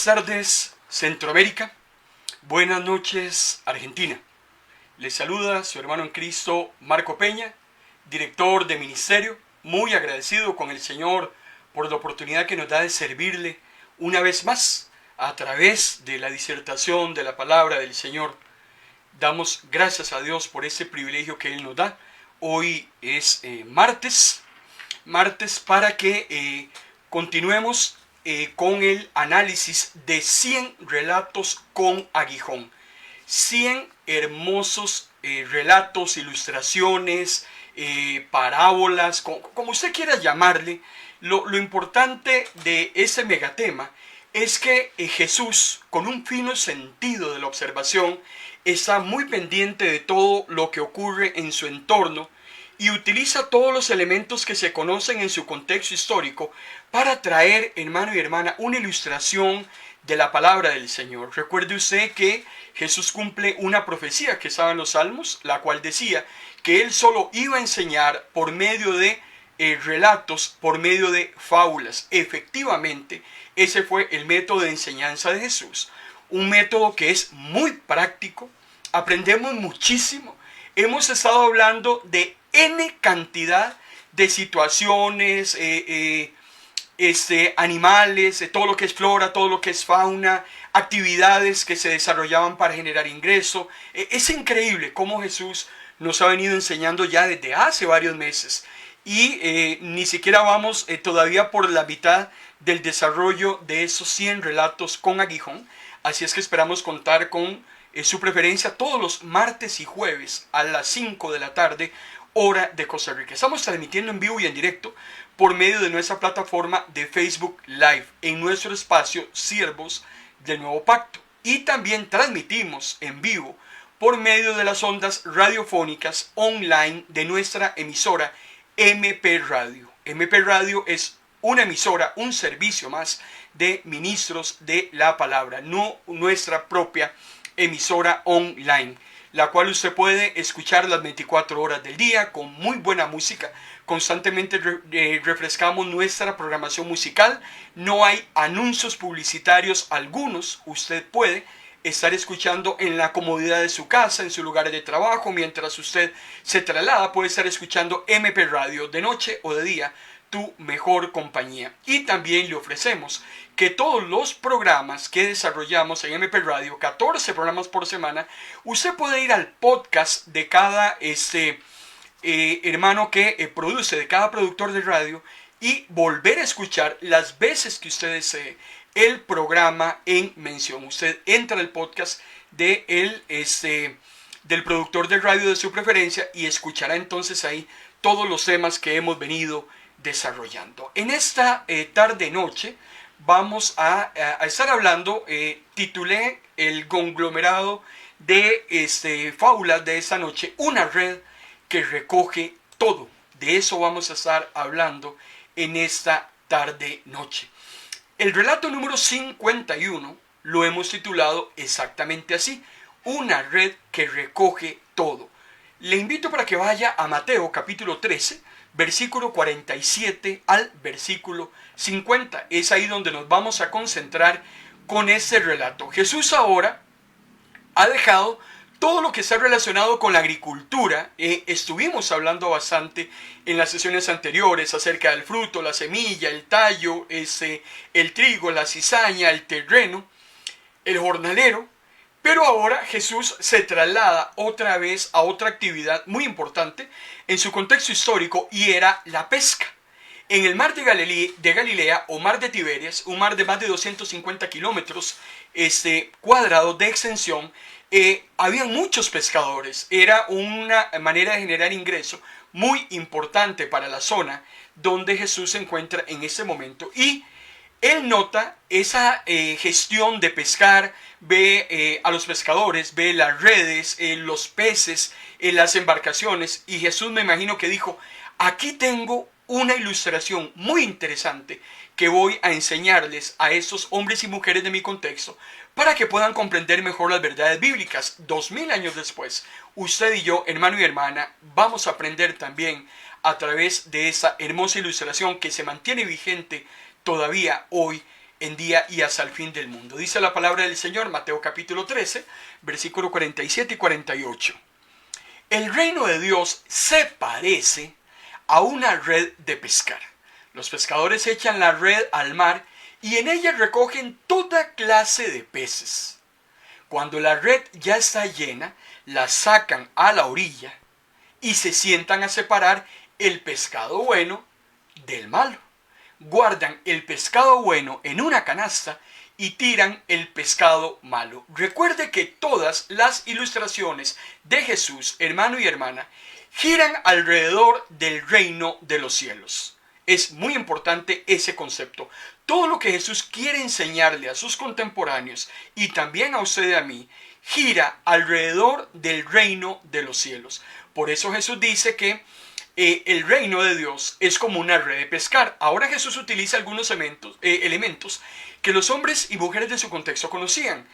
Buenas tardes, Centroamérica. Buenas noches, Argentina. Les saluda su hermano en Cristo, Marco Peña, director de ministerio, muy agradecido con el Señor por la oportunidad que nos da de servirle una vez más a través de la disertación de la palabra del Señor. Damos gracias a Dios por ese privilegio que Él nos da. Hoy es martes para que continuemos con el análisis de 100 relatos con aguijón. 100 hermosos relatos, ilustraciones, parábolas, como usted quiera llamarle. Lo importante de ese megatema es que Jesús, con un fino sentido de la observación, está muy pendiente de todo lo que ocurre en su entorno y utiliza todos los elementos que se conocen en su contexto histórico para traer, hermano y hermana, una ilustración de la palabra del Señor. Recuerde usted que Jesús cumple una profecía que estaba en los Salmos, la cual decía que Él solo iba a enseñar por medio de relatos, por medio de fábulas. Efectivamente, ese fue el método de enseñanza de Jesús. Un método que es muy práctico, aprendemos muchísimo. Hemos estado hablando de N cantidad de situaciones, animales, todo lo que es flora, todo lo que es fauna, actividades que se desarrollaban para generar ingreso. Es increíble cómo Jesús nos ha venido enseñando ya desde hace varios meses. Y ni siquiera vamos todavía por la mitad del desarrollo de esos 100 relatos con aguijón. Así es que esperamos contar con su preferencia todos los martes y jueves a las 5 de la tarde, hora de Costa Rica. Estamos transmitiendo en vivo y en directo por medio de nuestra plataforma de Facebook Live en nuestro espacio Siervos del Nuevo Pacto. Y también transmitimos en vivo por medio de las ondas radiofónicas online de nuestra emisora MP Radio. MP Radio es una emisora, un servicio más de ministros de la palabra, no nuestra propia emisora online, la cual usted puede escuchar las 24 horas del día con muy buena música. Constantemente refrescamos nuestra programación musical. No hay anuncios publicitarios algunos. Usted puede estar escuchando en la comodidad de su casa, en su lugar de trabajo, mientras usted se traslada. Puede estar escuchando MP Radio de noche o de día, tu mejor compañía. Y también le ofrecemos que todos los programas que desarrollamos en MP Radio, 14 programas por semana, usted puede ir al podcast de cada hermano que produce, de cada productor de radio, y volver a escuchar las veces que usted desee el programa en mención. Usted entra al podcast del productor de radio de su preferencia y escuchará entonces ahí todos los temas que hemos venido desarrollando. En esta tarde-noche vamos a estar hablando, titulé el conglomerado de fábulas de esta noche, una red que recoge todo. De eso vamos a estar hablando en esta tarde-noche. El relato número 51 lo hemos titulado exactamente así, una red que recoge todo. Le invito para que vaya a Mateo capítulo 13, versículo 47 al versículo 50. Es ahí donde nos vamos a concentrar con este relato. Jesús ahora ha dejado todo lo que está relacionado con la agricultura. Estuvimos hablando bastante en las sesiones anteriores acerca del fruto, la semilla, el tallo, el trigo, la cizaña, el terreno, el jornalero. Pero ahora Jesús se traslada otra vez a otra actividad muy importante en su contexto histórico, y era la pesca. En el mar de Galilea o mar de Tiberias, un mar de más de 250 kilómetros cuadrados de extensión, habían muchos pescadores. Era una manera de generar ingreso muy importante para la zona donde Jesús se encuentra en ese momento. Y él nota esa gestión de pescar, ve a los pescadores, ve las redes, los peces, las embarcaciones. Y Jesús, me imagino que dijo: aquí tengo una ilustración muy interesante que voy a enseñarles a estos hombres y mujeres de mi contexto para que puedan comprender mejor las verdades bíblicas. 2000 años después, usted y yo, hermano y hermana, vamos a aprender también a través de esa hermosa ilustración que se mantiene vigente todavía hoy en día y hasta el fin del mundo. Dice la palabra del Señor, Mateo capítulo 13, versículo 47 y 48. El reino de Dios se parece a una red de pescar. Los pescadores echan la red al mar y en ella recogen toda clase de peces. Cuando la red ya está llena, la sacan a la orilla y se sientan a separar el pescado bueno del malo. Guardan el pescado bueno en una canasta y tiran el pescado malo. Recuerde que todas las ilustraciones de Jesús, hermano y hermana, giran alrededor del reino de los cielos. Es muy importante ese concepto. Todo lo que Jesús quiere enseñarle a sus contemporáneos y también a usted y a mí, gira alrededor del reino de los cielos. Por eso Jesús dice que el reino de Dios es como una red de pescar. Ahora Jesús utiliza algunos elementos que los hombres y mujeres de su contexto conocían.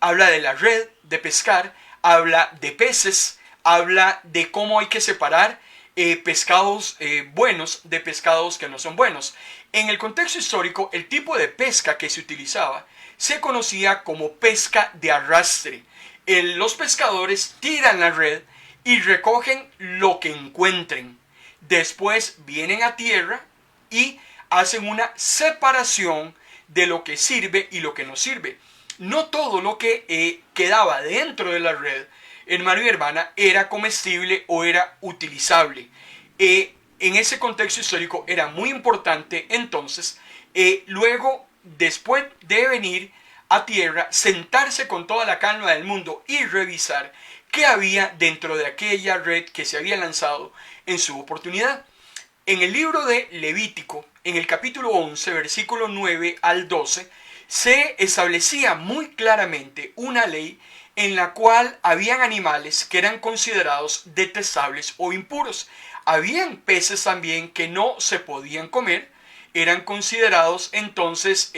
Habla de la red de pescar, habla de peces, habla de cómo hay que separar pescados buenos de pescados que no son buenos. En el contexto histórico, el tipo de pesca que se utilizaba se conocía como pesca de arrastre. Los pescadores tiran la red y recogen lo que encuentren. Después vienen a tierra y hacen una separación de lo que sirve y lo que no sirve. No todo lo que quedaba dentro de la red, hermano y hermana, era comestible o era utilizable. En ese contexto histórico era muy importante entonces, luego, después de venir a tierra, sentarse con toda la calma del mundo y revisar qué había dentro de aquella red que se había lanzado en su oportunidad. En el libro de Levítico, en el capítulo 11, versículo 9 al 12, se establecía muy claramente una ley en la cual habían animales que eran considerados detestables o impuros. Habían peces también que no se podían comer, eran considerados entonces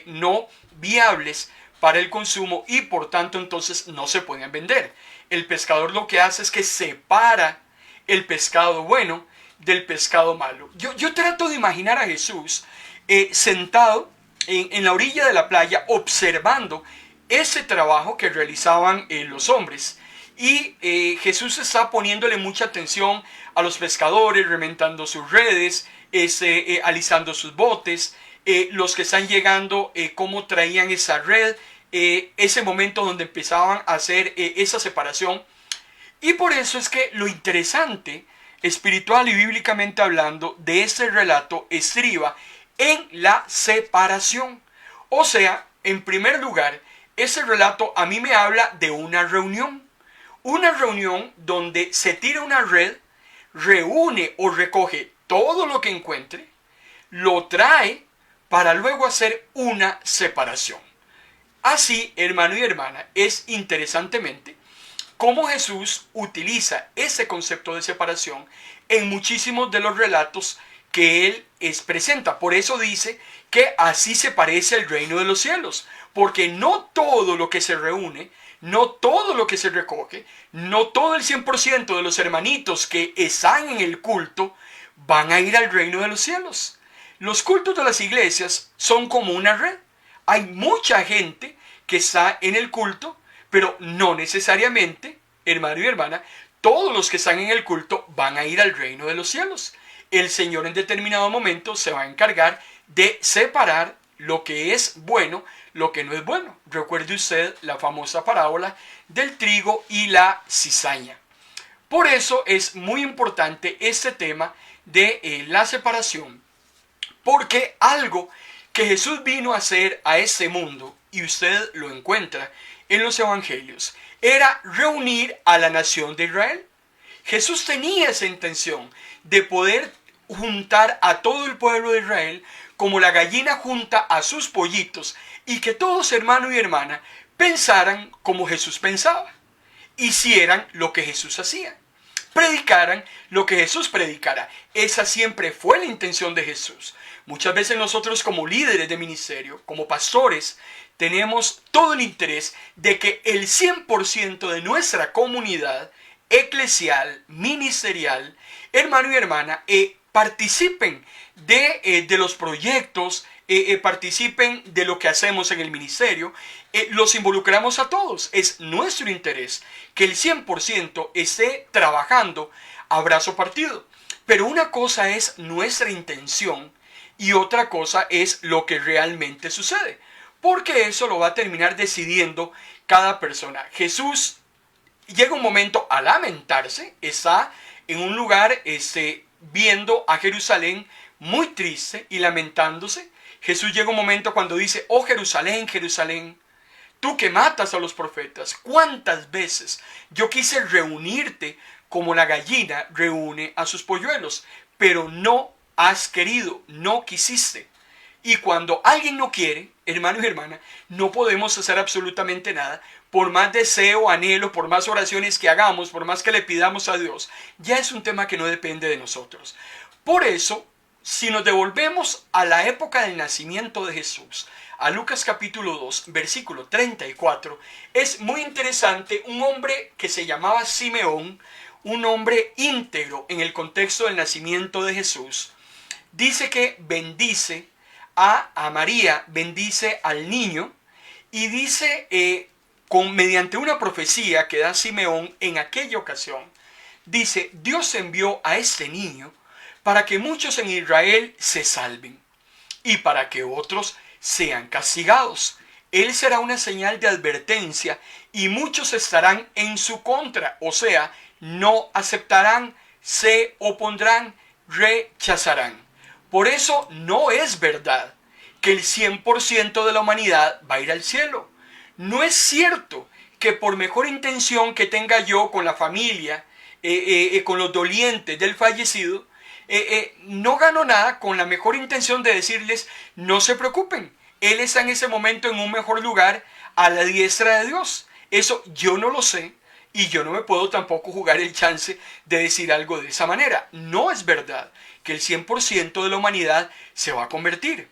no viables para el consumo y por tanto entonces no se podían vender. El pescador lo que hace es que separa el pescado bueno del pescado malo. Yo trato de imaginar a Jesús sentado en la orilla de la playa observando ese trabajo que realizaban los hombres. Y Jesús está poniéndole mucha atención a los pescadores, remendando sus redes, alisando sus botes, los que están llegando, cómo traían esa red, ese momento donde empezaban a hacer esa separación. Y por eso es que lo interesante, espiritual y bíblicamente hablando, de este relato estriba en la separación. O sea, en primer lugar, ese relato a mí me habla de una reunión. Una reunión donde se tira una red, reúne o recoge todo lo que encuentre, lo trae para luego hacer una separación. Así, hermano y hermana, es interesantemente cómo Jesús utiliza ese concepto de separación en muchísimos de los relatos que él presenta. Por eso dice que así se parece el reino de los cielos, porque no todo lo que se reúne, no todo lo que se recoge, no todo el 100% de los hermanitos que están en el culto van a ir al reino de los cielos. Los cultos de las iglesias son como una red. Hay mucha gente que está en el culto, pero no necesariamente, hermano y hermana, todos los que están en el culto van a ir al reino de los cielos. El Señor en determinado momento se va a encargar de separar lo que es bueno, lo que no es bueno. Recuerde usted la famosa parábola del trigo y la cizaña. Por eso es muy importante este tema de la separación, porque algo que Jesús vino a hacer a este mundo, y usted lo encuentra en los evangelios, era reunir a la nación de Israel. Jesús tenía esa intención de poder juntar a todo el pueblo de Israel como la gallina junta a sus pollitos, y que todos, hermano y hermana, pensaran como Jesús pensaba, hicieran lo que Jesús hacía, predicaran lo que Jesús predicara. Esa siempre fue la intención de Jesús. Muchas veces nosotros como líderes de ministerio, como pastores, tenemos todo el interés de que el 100% de nuestra comunidad eclesial, ministerial, hermano y hermana, participen de los proyectos, participen de lo que hacemos en el ministerio, los involucramos a todos. Es nuestro interés que el 100% esté trabajando a brazo partido. Pero una cosa es nuestra intención y otra cosa es lo que realmente sucede. Porque eso lo va a terminar decidiendo cada persona. Jesús llega un momento a lamentarse, está en un lugar viendo a Jerusalén muy triste y lamentándose. Jesús llega un momento cuando dice: oh Jerusalén, Jerusalén, tú que matas a los profetas, ¿cuántas veces yo quise reunirte como la gallina reúne a sus polluelos? Pero no has querido, no quisiste. Y cuando alguien no quiere, hermano y hermana, no podemos hacer absolutamente nada. Por más deseo, anhelo, por más oraciones que hagamos, por más que le pidamos a Dios, ya es un tema que no depende de nosotros. Por eso, si nos devolvemos a la época del nacimiento de Jesús, a Lucas capítulo 2, versículo 34, es muy interesante. Un hombre que se llamaba Simeón, un hombre íntegro en el contexto del nacimiento de Jesús, dice que bendice a María, bendice al niño, y dice mediante una profecía que da Simeón en aquella ocasión, dice: Dios envió a este niño para que muchos en Israel se salven y para que otros sean castigados. Él será una señal de advertencia y muchos estarán en su contra, o sea, no aceptarán, se opondrán, rechazarán. Por eso no es verdad que el 100% de la humanidad va a ir al cielo. No es cierto que por mejor intención que tenga yo con la familia, con los dolientes del fallecido, no gano nada con la mejor intención de decirles: no se preocupen, él está en ese momento en un mejor lugar a la diestra de Dios. Eso yo no lo sé y yo no me puedo tampoco jugar el chance de decir algo de esa manera. No es verdad que el 100% de la humanidad se va a convertir.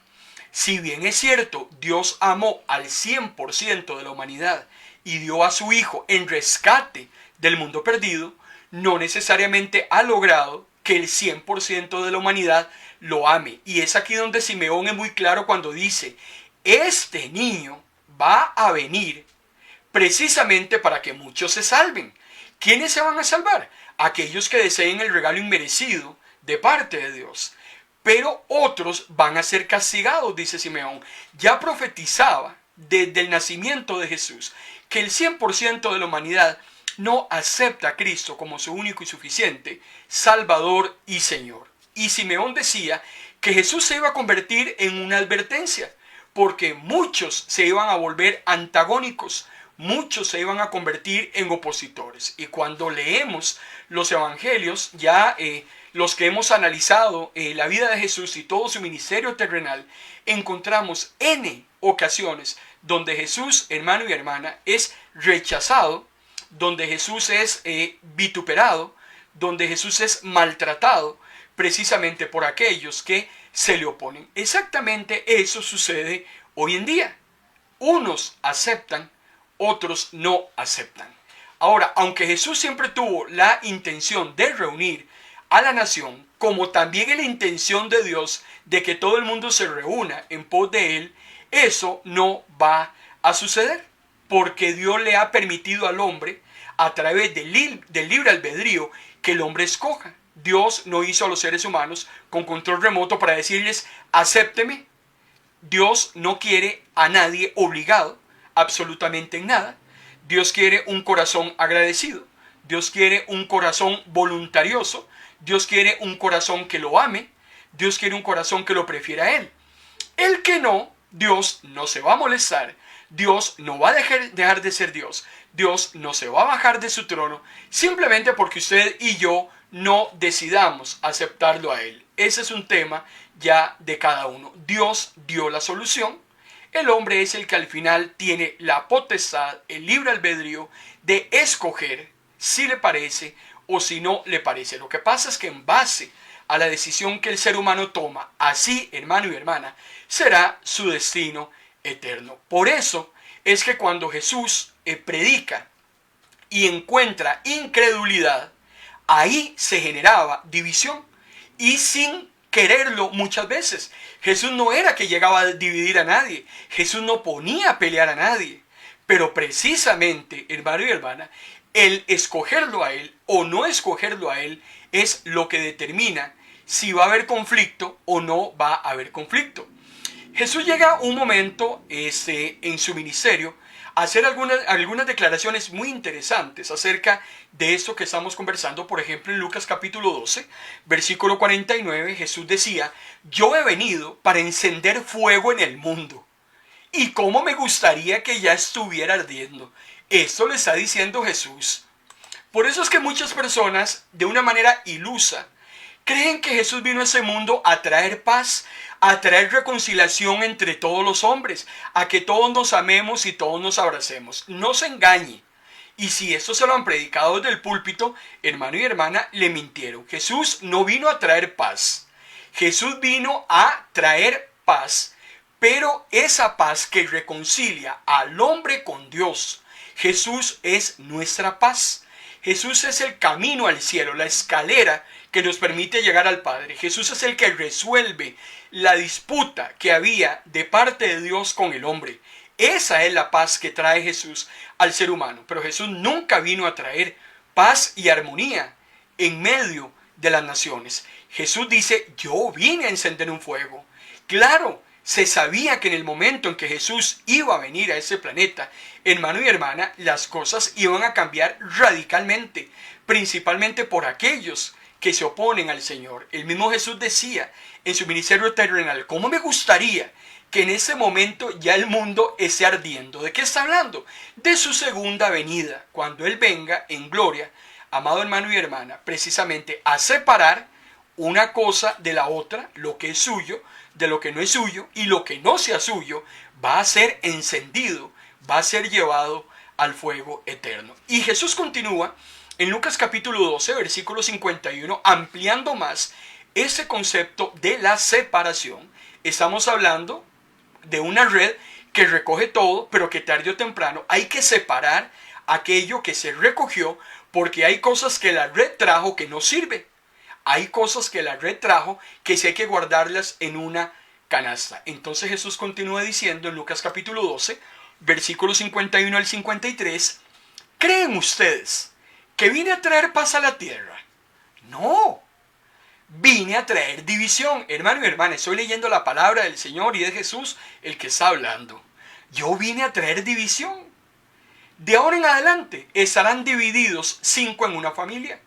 Si bien es cierto, Dios amó al 100% de la humanidad y dio a su Hijo en rescate del mundo perdido, no necesariamente ha logrado que el 100% de la humanidad lo ame. Y es aquí donde Simeón es muy claro cuando dice: este niño va a venir precisamente para que muchos se salven. ¿Quiénes se van a salvar? Aquellos que deseen el regalo inmerecido de parte de Dios. Pero otros van a ser castigados, dice Simeón. Ya profetizaba desde el nacimiento de Jesús que el 100% de la humanidad no acepta a Cristo como su único y suficiente Salvador y Señor. Y Simeón decía que Jesús se iba a convertir en una advertencia, porque muchos se iban a volver antagónicos, muchos se iban a convertir en opositores. Y cuando leemos los evangelios, ya los que hemos analizado la vida de Jesús y todo su ministerio terrenal, encontramos N ocasiones donde Jesús, hermano y hermana, es rechazado, donde Jesús es vituperado, donde Jesús es maltratado, precisamente por aquellos que se le oponen. Exactamente eso sucede hoy en día. Unos aceptan, otros no aceptan. Ahora, aunque Jesús siempre tuvo la intención de reunir a la nación, como también en la intención de Dios de que todo el mundo se reúna en pos de Él, eso no va a suceder, porque Dios le ha permitido al hombre, a través del libre albedrío, que el hombre escoja. Dios no hizo a los seres humanos con control remoto para decirles: acépteme. Dios no quiere a nadie obligado absolutamente en nada. Dios quiere un corazón agradecido. Dios quiere un corazón voluntarioso. Dios quiere un corazón que lo ame. Dios quiere un corazón que lo prefiera a Él. El que no, Dios no se va a molestar. Dios no va a dejar de ser Dios. Dios no se va a bajar de su trono simplemente porque usted y yo no decidamos aceptarlo a Él. Ese es un tema ya de cada uno. Dios dio la solución. El hombre es el que al final tiene la potestad, el libre albedrío de escoger si le parece o si no le parece. Lo que pasa es que en base a la decisión que el ser humano toma, así, hermano y hermana, será su destino eterno. Por eso es que cuando Jesús predica y encuentra incredulidad, ahí se generaba división, y sin quererlo muchas veces. Jesús no era que llegaba a dividir a nadie. Jesús no ponía a pelear a nadie. Pero precisamente, hermano y hermana, el escogerlo a Él o no escogerlo a Él es lo que determina si va a haber conflicto o no va a haber conflicto. Jesús llega un momento en su ministerio a hacer algunas declaraciones muy interesantes acerca de esto que estamos conversando. Por ejemplo, en Lucas capítulo 12, versículo 49, Jesús decía: yo he venido para encender fuego en el mundo. Y cómo me gustaría que ya estuviera ardiendo. Esto lo está diciendo Jesús. Por eso es que muchas personas, de una manera ilusa, creen que Jesús vino a ese mundo a traer paz, a traer reconciliación entre todos los hombres, a que todos nos amemos y todos nos abracemos. No se engañe. Y si esto se lo han predicado desde el púlpito, hermano y hermana, le mintieron. Jesús no vino a traer paz. Jesús vino a traer paz, pero esa paz que reconcilia al hombre con Dios. Jesús es nuestra paz. Jesús es el camino al cielo, la escalera que nos permite llegar al Padre. Jesús es el que resuelve la disputa que había de parte de Dios con el hombre. Esa es la paz que trae Jesús al ser humano. Pero Jesús nunca vino a traer paz y armonía en medio de las naciones. Jesús dice: yo vine a encender un fuego. Claro, se sabía que en el momento en que Jesús iba a venir a ese planeta, hermano y hermana, las cosas iban a cambiar radicalmente, principalmente por aquellos que se oponen al Señor. El mismo Jesús decía en su ministerio terrenal: ¿cómo me gustaría que en ese momento ya el mundo esté ardiendo? ¿De qué está hablando? De su segunda venida, cuando Él venga en gloria, amado hermano y hermana, precisamente a separar una cosa de la otra, lo que es suyo de lo que no es suyo, y lo que no sea suyo va a ser encendido, va a ser llevado al fuego eterno. Y Jesús continúa en Lucas capítulo 12, versículo 51, ampliando más ese concepto de la separación. Estamos hablando de una red que recoge todo, pero que tarde o temprano hay que separar aquello que se recogió, porque hay cosas que la red trajo que no sirven. Hay cosas que la red trajo que sí hay que guardarlas en una canasta. Entonces Jesús continúa diciendo en Lucas capítulo 12, versículos 51 al 53, ¿creen ustedes que vine a traer paz a la tierra? No, vine a traer división. Hermano y hermana, estoy leyendo la palabra del Señor y es Jesús el que está hablando. Yo vine a traer división. De ahora en adelante estarán divididos 5 en una familia.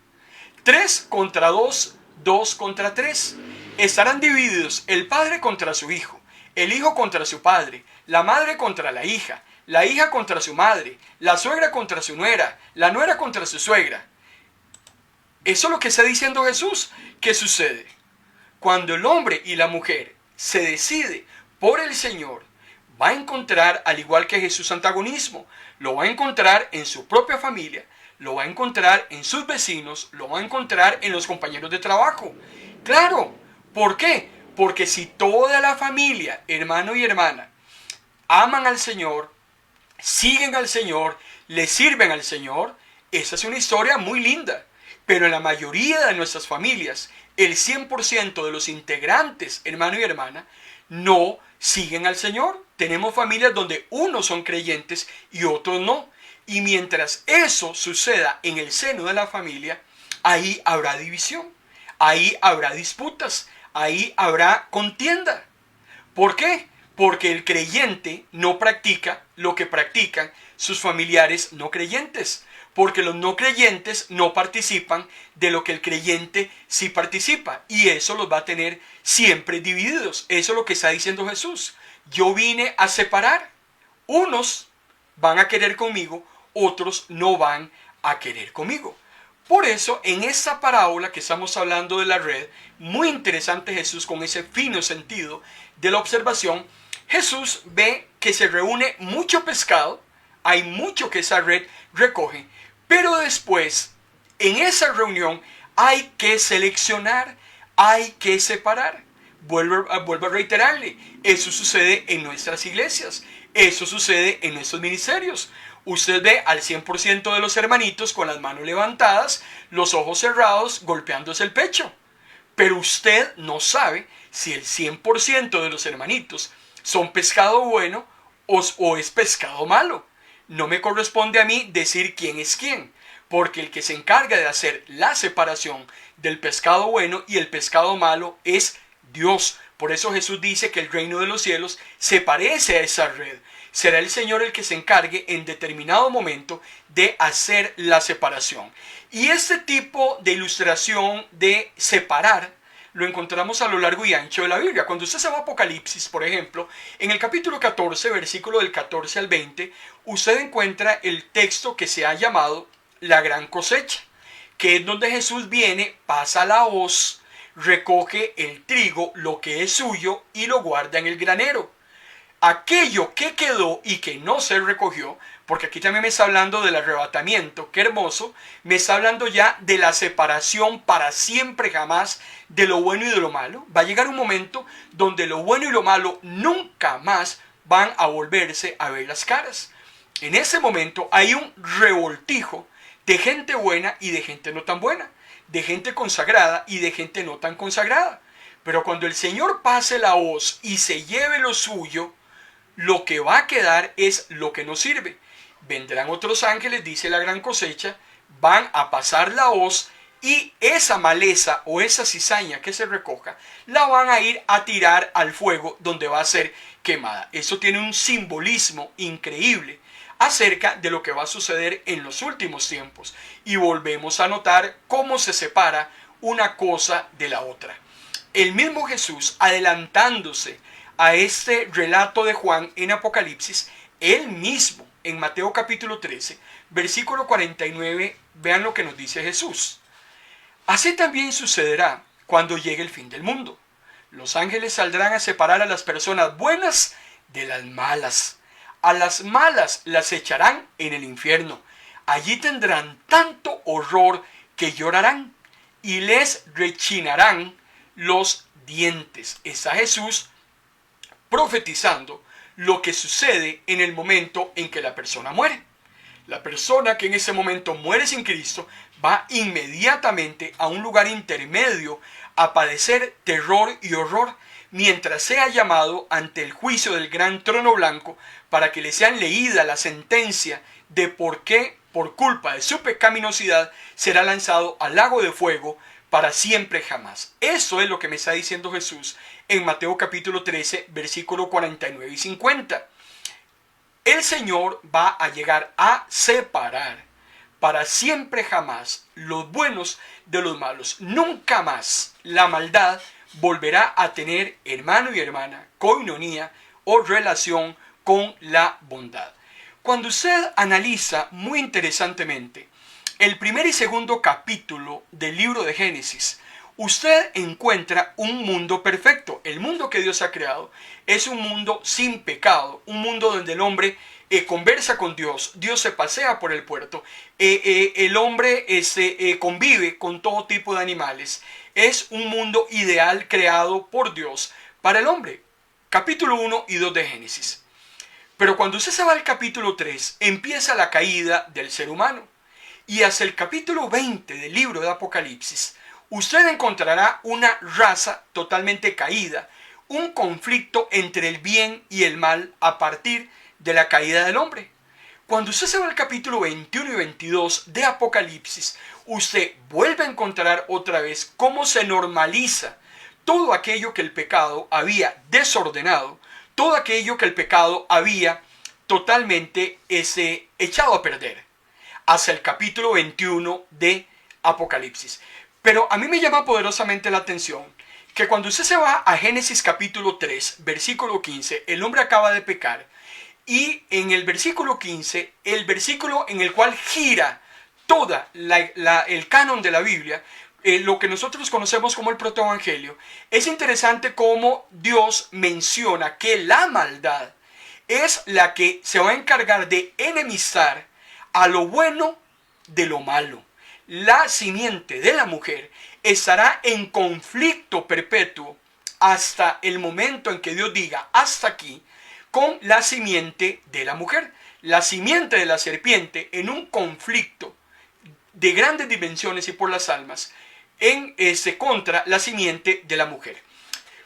3 contra 2, 2 contra 3. Estarán divididos el padre contra su hijo, el hijo contra su padre, la madre contra la hija contra su madre, la suegra contra su nuera, la nuera contra su suegra. Eso es lo que está diciendo Jesús. ¿Qué sucede? Cuando el hombre y la mujer se decide por el Señor, va a encontrar, al igual que Jesús, antagonismo. Lo va a encontrar en su propia familia, lo va a encontrar en sus vecinos, lo va a encontrar en los compañeros de trabajo. Claro, ¿por qué? Porque si toda la familia, hermano y hermana, aman al Señor, siguen al Señor, le sirven al Señor, esa es una historia muy linda. Pero en la mayoría de nuestras familias, el 100% de los integrantes, hermano y hermana, no siguen al Señor. Tenemos familias donde unos son creyentes y otros no. Y mientras eso suceda en el seno de la familia, ahí habrá división, ahí habrá disputas, ahí habrá contienda. ¿Por qué? Porque el creyente no practica lo que practican sus familiares no creyentes. Porque los no creyentes no participan de lo que el creyente sí participa. Y eso los va a tener siempre divididos. Eso es lo que está diciendo Jesús. Yo vine a separar. Unos van a querer conmigo, otros no van a querer conmigo. Por eso, en esta parábola que estamos hablando de la red, muy interesante Jesús con ese fino sentido de la observación, Jesús ve que se reúne mucho pescado, hay mucho que esa red recoge, pero después, en esa reunión, hay que seleccionar, hay que separar. Vuelvo a reiterarle, eso sucede en nuestras iglesias, eso sucede en nuestros ministerios. Usted ve al 100% de los hermanitos con las manos levantadas, los ojos cerrados, golpeándose el pecho. pero usted no sabe si el 100% de los hermanitos son pescado bueno o es pescado malo. No me corresponde a mí decir quién es quién, porque el que se encarga de hacer la separación del pescado bueno y el pescado malo es Dios. Por eso Jesús dice que el reino de los cielos se parece a esa red. Será el Señor el que se encargue en determinado momento de hacer la separación. Y este tipo de ilustración de separar lo encontramos a lo largo y ancho de la Biblia. Cuando usted se va a Apocalipsis, por ejemplo, en el capítulo 14, versículo del 14 al 20, usted encuentra el texto que se ha llamado la gran cosecha, que es donde Jesús viene, pasa la hoz, recoge el trigo, lo que es suyo, y lo guarda en el granero. Aquello que quedó y que no se recogió, porque aquí también me está hablando del arrebatamiento, qué hermoso, me está hablando ya de la separación para siempre jamás de lo bueno y de lo malo. Va a llegar un momento donde lo bueno y lo malo nunca más van a volverse a ver las caras. En ese momento hay un revoltijo de gente buena y de gente no tan buena, de gente consagrada y de gente no tan consagrada. Pero cuando el Señor pase la hoz y se lleve lo suyo, lo que va a quedar es lo que no sirve. Vendrán otros ángeles, dice la gran cosecha, van a pasar la hoz y esa maleza o esa cizaña que se recoja la van a ir a tirar al fuego donde va a ser quemada. Eso tiene un simbolismo increíble acerca de lo que va a suceder en los últimos tiempos. Y volvemos a notar cómo se separa una cosa de la otra. El mismo Jesús, adelantándose a este relato de Juan en Apocalipsis, él mismo en Mateo capítulo 13, versículo 49, vean lo que nos dice Jesús. Así también sucederá cuando llegue el fin del mundo. Los ángeles saldrán a separar a las personas buenas de las malas. A las malas las echarán en el infierno. Allí tendrán tanto horror que llorarán y les rechinarán los dientes. Está Jesús profetizando lo que sucede en el momento en que la persona muere. La persona que en ese momento muere sin Cristo va inmediatamente a un lugar intermedio a padecer terror y horror mientras sea llamado ante el juicio del gran trono blanco para que le sean leída la sentencia de por qué, por culpa de su pecaminosidad, será lanzado al lago de fuego para siempre jamás. Eso es lo que me está diciendo Jesús en Mateo capítulo 13, versículo 49 y 50. El Señor va a llegar a separar para siempre jamás los buenos de los malos. Nunca más la maldad volverá a tener hermano y hermana, coinonía o relación con la bondad. Cuando usted analiza muy interesantemente el primer y segundo capítulo del libro de Génesis, usted encuentra un mundo perfecto. El mundo que Dios ha creado es un mundo sin pecado, un mundo donde el hombre conversa con Dios, Dios se pasea por el puerto, el hombre convive con todo tipo de animales. Es un mundo ideal creado por Dios para el hombre. Capítulo 1 y 2 de Génesis. Pero cuando usted se va al capítulo 3, empieza la caída del ser humano. Y hasta el capítulo 20 del libro de Apocalipsis, usted encontrará una raza totalmente caída, un conflicto entre el bien y el mal a partir de la caída del hombre. Cuando usted se va al capítulo 21 y 22 de Apocalipsis, usted vuelve a encontrar otra vez cómo se normaliza todo aquello que el pecado había desordenado, todo aquello que el pecado había totalmente echado a perder, hasta el capítulo 21 de Apocalipsis. Pero a mí me llama poderosamente la atención que cuando usted se va a Génesis capítulo 3, versículo 15, el hombre acaba de pecar, y en el versículo 15, el versículo en el cual gira toda el canon de la Biblia, lo que nosotros conocemos como el protoevangelio, es interesante cómo Dios menciona que la maldad es la que se va a encargar de enemistar a lo bueno de lo malo. La simiente de la mujer estará en conflicto perpetuo hasta el momento en que Dios diga hasta aquí con la simiente de la mujer. La simiente de la serpiente en un conflicto de grandes dimensiones y por las almas contra la simiente de la mujer.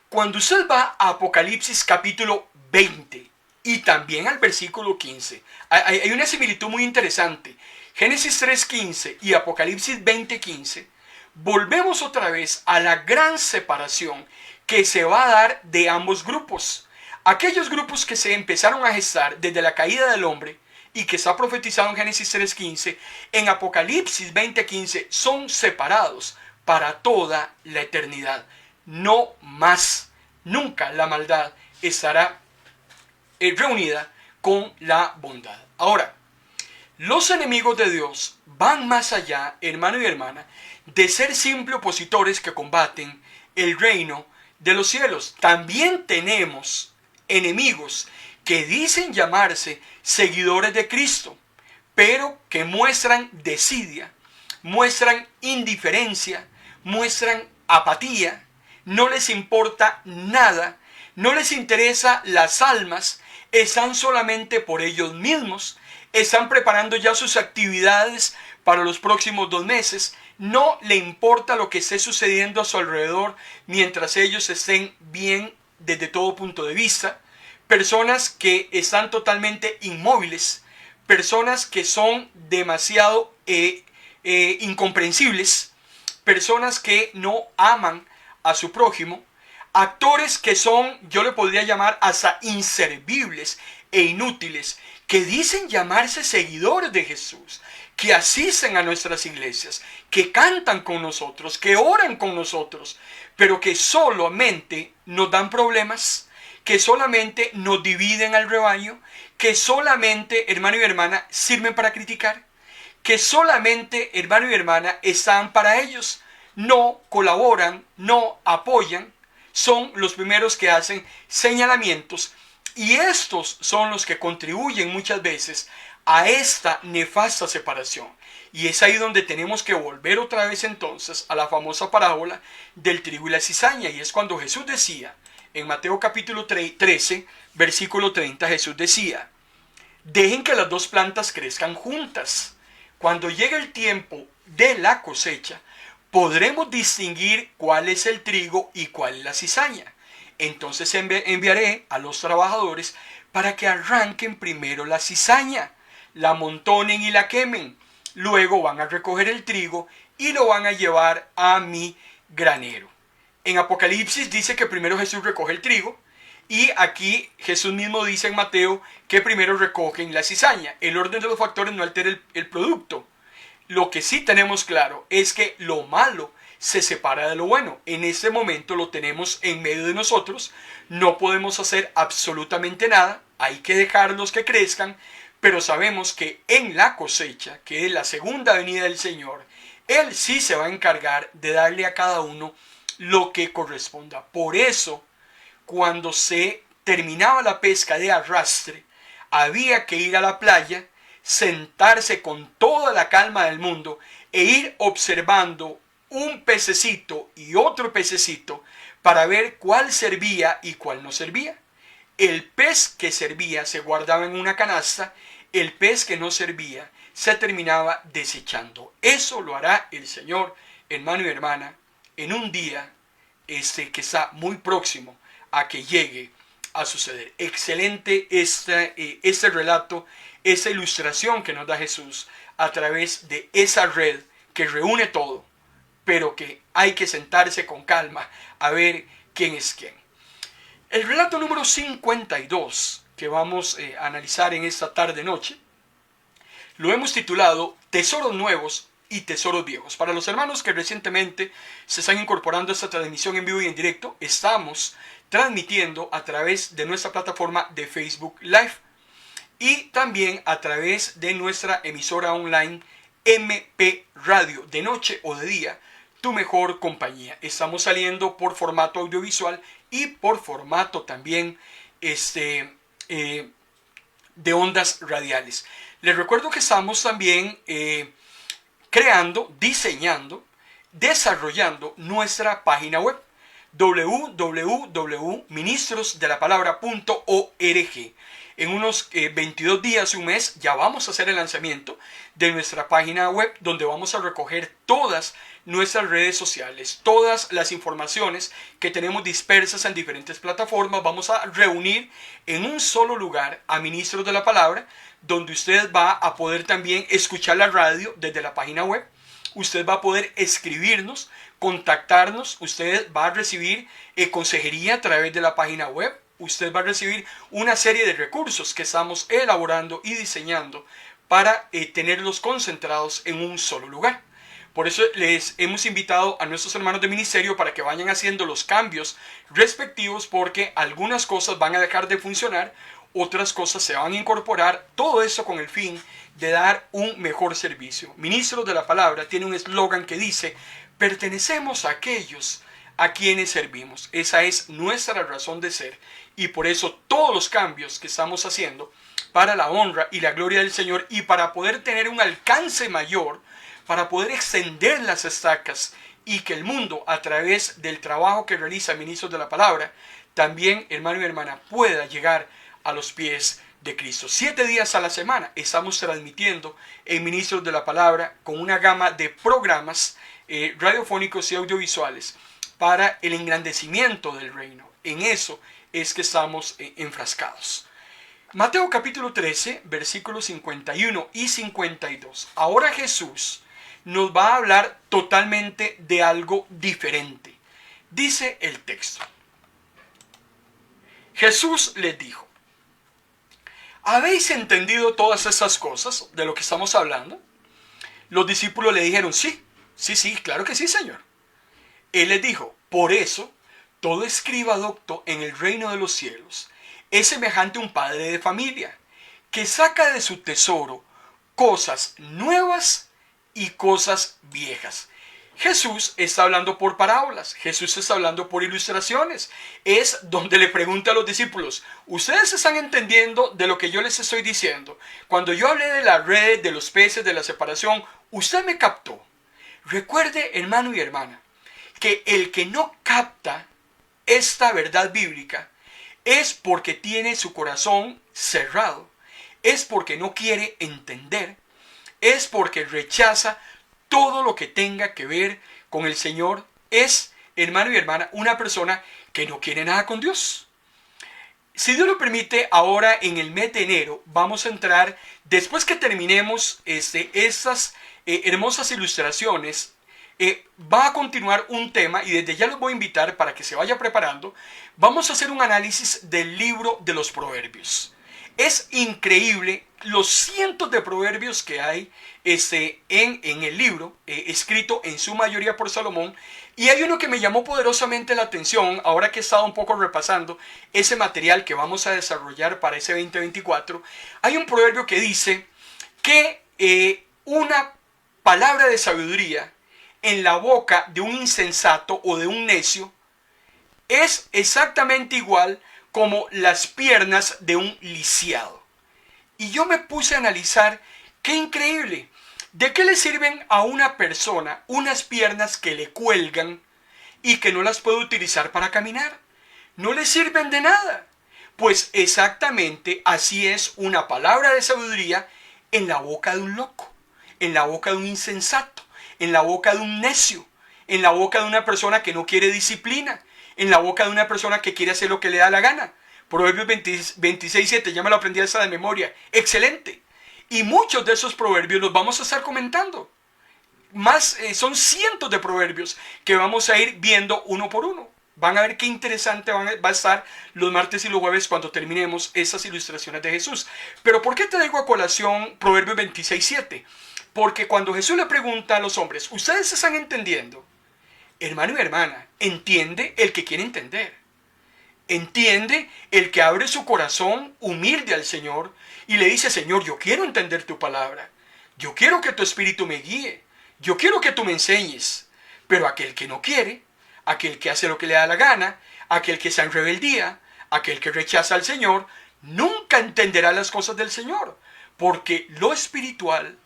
Cuando usted va a Apocalipsis capítulo 20 y también al versículo 15, hay una similitud muy interesante. Génesis 3:15 y Apocalipsis 20:15, volvemos otra vez a la gran separación que se va a dar de ambos grupos. Aquellos grupos que se empezaron a gestar desde la caída del hombre y que está profetizado en Génesis 3:15, en Apocalipsis 20:15 son separados para toda la eternidad. No más. Nunca la maldad estará reunida con la bondad. Ahora, los enemigos de Dios van más allá, hermano y hermana, de ser simples opositores que combaten el reino de los cielos. También tenemos enemigos que dicen llamarse seguidores de Cristo, pero que muestran desidia, muestran indiferencia, muestran apatía, no les importa nada, no les interesa las almas, están solamente por ellos mismos, están preparando ya sus actividades para los próximos 2 meses, no le importa lo que esté sucediendo a su alrededor mientras ellos estén bien desde todo punto de vista, personas que están totalmente inmóviles, personas que son demasiado incomprensibles, personas que no aman a su prójimo, actores que son, yo le podría llamar hasta inservibles e inútiles, que dicen llamarse seguidores de Jesús, que asisten a nuestras iglesias, que cantan con nosotros, que oran con nosotros, pero que solamente nos dan problemas, que solamente nos dividen al rebaño, que solamente, hermano y hermana, sirven para criticar, que solamente, hermano y hermana, están para ellos, no colaboran, no apoyan, son los primeros que hacen señalamientos, y estos son los que contribuyen muchas veces a esta nefasta separación. Y es ahí donde tenemos que volver otra vez entonces a la famosa parábola del trigo y la cizaña, y es cuando Jesús decía, en Mateo capítulo 13, versículo 30, Jesús decía, dejen que las dos plantas crezcan juntas. Cuando llegue el tiempo de la cosecha, podremos distinguir cuál es el trigo y cuál es la cizaña. Entonces enviaré a los trabajadores para que arranquen primero la cizaña, la amontonen y la quemen. Luego van a recoger el trigo y lo van a llevar a mi granero. En Apocalipsis dice que primero Jesús recoge el trigo, y aquí Jesús mismo dice en Mateo que primero recogen la cizaña. El orden de los factores no altera el producto. Lo que sí tenemos claro es que lo malo se separa de lo bueno. En este momento lo tenemos en medio de nosotros. No podemos hacer absolutamente nada. Hay que dejarlos que crezcan. Pero sabemos que en la cosecha, que es la segunda venida del Señor, Él sí se va a encargar de darle a cada uno lo que corresponda. Por eso, cuando se terminaba la pesca de arrastre, había que ir a la playa, sentarse con toda la calma del mundo e ir observando un pececito y otro pececito para ver cuál servía y cuál no servía. El pez que servía se guardaba en una canasta, el pez que no servía se terminaba desechando. Eso lo hará el Señor, hermano y hermana, en un día que está muy próximo a que llegue a suceder. Excelente este relato, esa ilustración que nos da Jesús a través de esa red que reúne todo, pero que hay que sentarse con calma a ver quién es quién. El relato número 52 que vamos a analizar en esta tarde-noche lo hemos titulado Tesoros Nuevos y Tesoros Viejos. Para los hermanos que recientemente se están incorporando a esta transmisión en vivo y en directo, estamos transmitiendo a través de nuestra plataforma de Facebook Live y también a través de nuestra emisora online MP Radio, de noche o de día, tu mejor compañía. Estamos saliendo por formato audiovisual y por formato también de ondas radiales. Les recuerdo que estamos también creando, diseñando, desarrollando nuestra página web www.ministrosdelapalabra.org. en unos 22 días, un mes, ya vamos a hacer el lanzamiento de nuestra página web, donde vamos a recoger todas nuestras redes sociales, todas las informaciones que tenemos dispersas en diferentes plataformas. Vamos a reunir en un solo lugar a ministros de la palabra, donde usted va a poder también escuchar la radio desde la página web. Usted va a poder escribirnos, contactarnos, usted va a recibir consejería a través de la página web. Usted va a recibir una serie de recursos que estamos elaborando y diseñando para tenerlos concentrados en un solo lugar. Por eso les hemos invitado a nuestros hermanos de ministerio para que vayan haciendo los cambios respectivos, porque algunas cosas van a dejar de funcionar, otras cosas se van a incorporar, todo eso con el fin de dar un mejor servicio. Ministros de la Palabra tiene un eslogan que dice: pertenecemos a aquellos a quienes servimos. Esa es nuestra razón de ser, y por eso todos los cambios que estamos haciendo para la honra y la gloria del Señor, y para poder tener un alcance mayor, para poder extender las estacas y que el mundo, a través del trabajo que realiza Ministros de la Palabra, también, hermano y hermana, pueda llegar a los pies de Cristo. 7 días a la semana estamos transmitiendo en Ministros de la Palabra con una gama de programas radiofónicos y audiovisuales para el engrandecimiento del reino. En eso es que estamos enfrascados. Mateo capítulo 13, versículos 51 y 52. Ahora Jesús nos va a hablar totalmente de algo diferente. Dice el texto: Jesús les dijo: ¿habéis entendido todas esas cosas de lo que estamos hablando? Los discípulos le dijeron: sí, claro que sí, Señor. Él les dijo: por eso, todo escriba docto en el reino de los cielos es semejante a un padre de familia, que saca de su tesoro cosas nuevas y cosas viejas. Jesús está hablando por parábolas, Jesús está hablando por ilustraciones. Es donde le pregunta a los discípulos: ¿ustedes están entendiendo de lo que yo les estoy diciendo? Cuando yo hablé de la red, de los peces, de la separación, ¿usted me captó? Recuerde, hermano y hermana, que el que no capta esta verdad bíblica es porque tiene su corazón cerrado, es porque no quiere entender, es porque rechaza todo lo que tenga que ver con el Señor. Es, hermano y hermana, una persona que no quiere nada con Dios. Si Dios lo permite, ahora en el mes de enero vamos a entrar, después que terminemos estas hermosas ilustraciones, va a continuar un tema, y desde ya los voy a invitar para que se vaya preparando. Vamos a hacer un análisis del libro de los Proverbios. Es increíble los cientos de proverbios que hay en el libro, escrito en su mayoría por Salomón. Y hay uno que me llamó poderosamente la atención, ahora que he estado un poco repasando ese material que vamos a desarrollar para ese 2024. Hay un proverbio que dice que una palabra de sabiduría en la boca de un insensato o de un necio es exactamente igual como las piernas de un lisiado. Y yo me puse a analizar, qué increíble, ¿de qué le sirven a una persona unas piernas que le cuelgan y que no las puede utilizar para caminar? No le sirven de nada. Pues exactamente así es una palabra de sabiduría en la boca de un loco, en la boca de un insensato, en la boca de un necio, en la boca de una persona que no quiere disciplina, en la boca de una persona que quiere hacer lo que le da la gana. Proverbios 26:7, ya me lo aprendí esa de memoria. Excelente. Y muchos de esos proverbios los vamos a estar comentando. Son cientos de proverbios que vamos a ir viendo uno por uno. Van a ver qué interesante va a estar los martes y los jueves cuando terminemos esas ilustraciones de Jesús. Pero ¿por qué traigo a colación Proverbios 26:7? Porque cuando Jesús le pregunta a los hombres: ¿ustedes están entendiendo? Hermano y hermana, entiende el que quiere entender. Entiende el que abre su corazón humilde al Señor y le dice: Señor, yo quiero entender tu palabra. Yo quiero que tu espíritu me guíe. Yo quiero que tú me enseñes. Pero aquel que no quiere, aquel que hace lo que le da la gana, aquel que está en rebeldía, aquel que rechaza al Señor, nunca entenderá las cosas del Señor. Porque lo espiritual,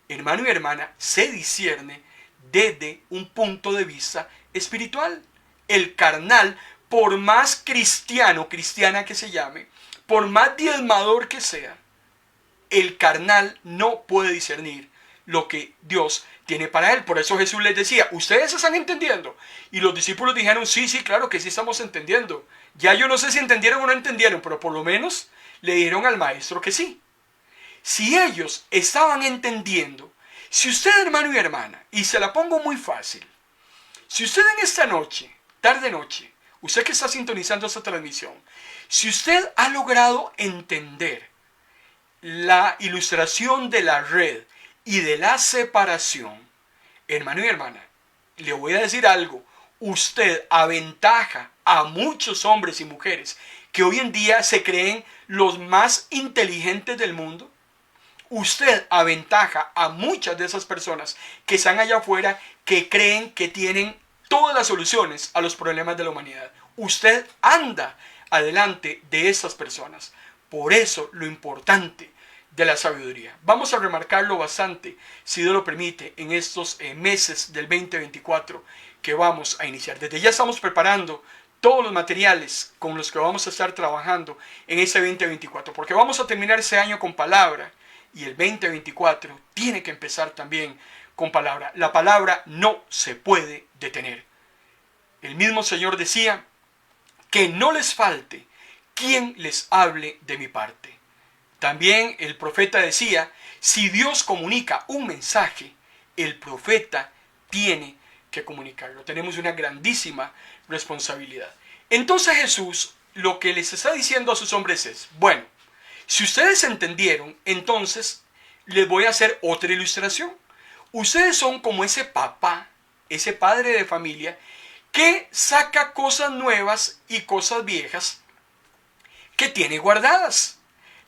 hermano y hermana, se discierne desde un punto de vista espiritual. El carnal, por más cristiana que se llame, por más diezmador que sea, el carnal no puede discernir lo que Dios tiene para él. Por eso Jesús les decía, ¿ustedes están entendiendo? Y los discípulos dijeron, sí, sí, claro que sí estamos entendiendo. Ya yo no sé si entendieron o no entendieron, pero por lo menos le dijeron al maestro que sí. Si ellos estaban entendiendo, si usted, hermano y hermana, y se la pongo muy fácil, si usted en esta noche, tarde noche, usted que está sintonizando esta transmisión, si usted ha logrado entender la ilustración de la red y de la separación, hermano y hermana, le voy a decir algo, usted aventaja a muchos hombres y mujeres que hoy en día se creen los más inteligentes del mundo. Usted aventaja a muchas de esas personas que están allá afuera que creen que tienen todas las soluciones a los problemas de la humanidad. Usted anda adelante de esas personas. Por eso lo importante de la sabiduría. Vamos a remarcarlo bastante, si Dios lo permite, en estos meses del 2024 que vamos a iniciar. Desde ya estamos preparando todos los materiales con los que vamos a estar trabajando en ese 2024, porque vamos a terminar ese año con palabra y el 2024 tiene que empezar también con palabra. La palabra no se puede detener. El mismo Señor decía que no les falte quien les hable de mi parte. También el profeta decía, si Dios comunica un mensaje, el profeta tiene que comunicarlo. Tenemos una grandísima responsabilidad. Entonces Jesús lo que les está diciendo a sus hombres es, bueno, si ustedes entendieron, entonces les voy a hacer otra ilustración. Ustedes son como ese papá, ese padre de familia, que saca cosas nuevas y cosas viejas que tiene guardadas.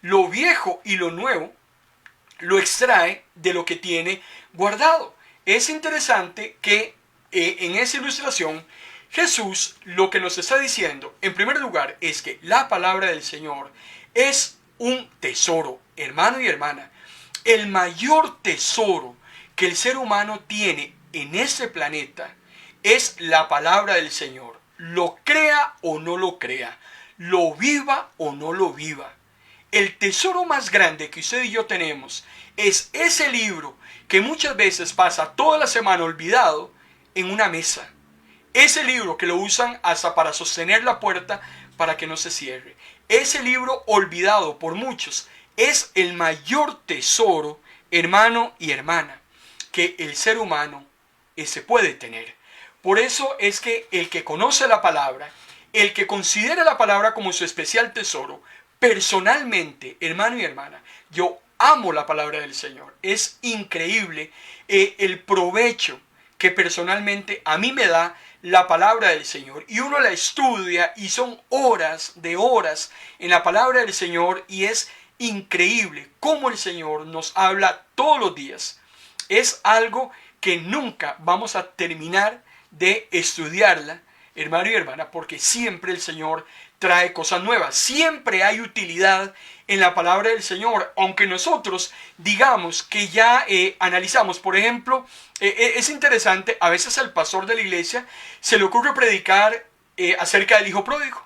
Lo viejo y lo nuevo lo extrae de lo que tiene guardado. Es interesante que en esa ilustración Jesús lo que nos está diciendo, en primer lugar, es que la palabra del Señor es un tesoro, hermano y hermana. El mayor tesoro que el ser humano tiene en este planeta es la palabra del Señor. Lo crea o no lo crea, lo viva o no lo viva. El tesoro más grande que usted y yo tenemos es ese libro que muchas veces pasa toda la semana olvidado en una mesa. Ese libro que lo usan hasta para sostener la puerta para que no se cierre. Ese libro olvidado por muchos es el mayor tesoro, hermano y hermana, que el ser humano se puede tener. Por eso es que el que conoce la palabra, el que considera la palabra como su especial tesoro, personalmente, hermano y hermana, yo amo la palabra del Señor. Es increíble el provecho que personalmente a mí me da la palabra del Señor. Y uno la estudia y son horas de horas en la palabra del Señor y es increíble cómo el Señor nos habla todos los días. Es algo que nunca vamos a terminar de estudiarla, hermano y hermana, porque siempre el Señor trae cosas nuevas. Siempre hay utilidad en la palabra del Señor, aunque nosotros digamos que ya analizamos. Por ejemplo, es interesante, a veces al pastor de la iglesia se le ocurre predicar acerca del hijo pródigo.